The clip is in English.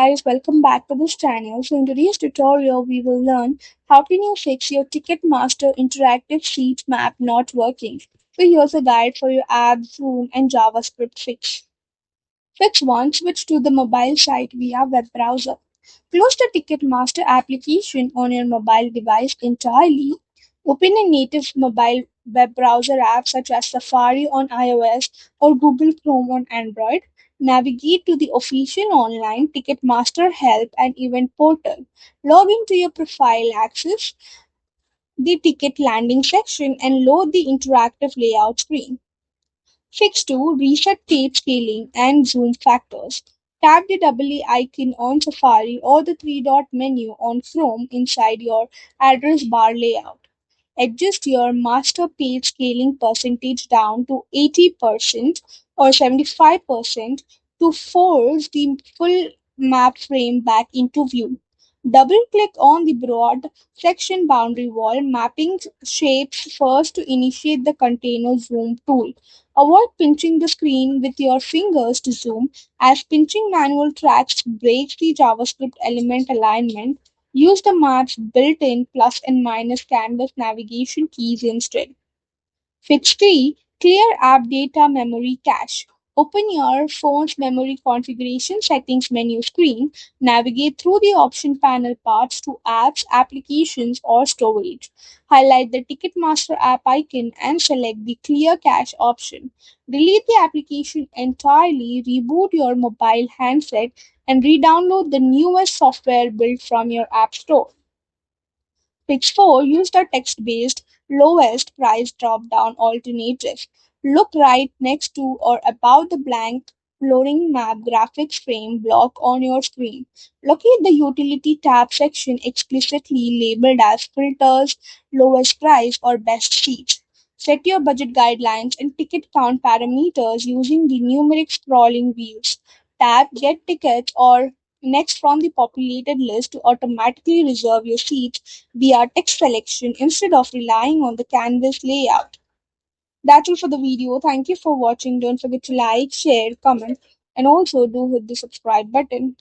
Guys, welcome back to this channel. So in today's tutorial, we will learn how can you fix your Ticketmaster interactive sheet map not working. So here's a guide for your app, Zoom, and JavaScript fix. Fix 1. Switch to the mobile site via web browser. Close the Ticketmaster application on your mobile device entirely. Open a native mobile web browser app such as Safari on iOS or Google Chrome on Android. Navigate to the official online Ticketmaster help and event portal. Log into your profile, access the ticket landing section, and load the interactive layout screen. Fix 2. Reset page scaling and zoom factors. Tap the double icon on Safari or the three-dot menu on Chrome inside your address bar layout. Adjust your master page scaling percentage down to 80% or 75% to force the full map frame back into view. Double click on the broad section boundary wall mapping shapes first to initiate the container zoom tool. Avoid pinching the screen with your fingers to zoom, as pinching manual tracks breaks the JavaScript element alignment. Use the map's built-in plus and minus canvas navigation keys instead. Fix 3. Clear app data memory cache. Open your phone's memory configuration settings menu screen. Navigate through the option panel paths to apps, applications, or storage. Highlight the Ticketmaster app icon and select the Clear Cache option. Delete the application entirely, reboot your mobile handset, and re-download the newest software built from your app store. Fix 4. Use the text-based lowest price drop-down alternative. Look right next to or above the blank loading map graphics frame block on your screen. Locate the utility tab section explicitly labeled as filters, lowest price, or best seats. Set your budget guidelines and ticket count parameters using the numeric scrolling wheels. Tap Get Tickets or Next from the populated list to automatically reserve your seats via text selection instead of relying on the canvas layout. That's all for the video. Thank you for watching. Don't forget to like, share, comment, and also do hit the subscribe button.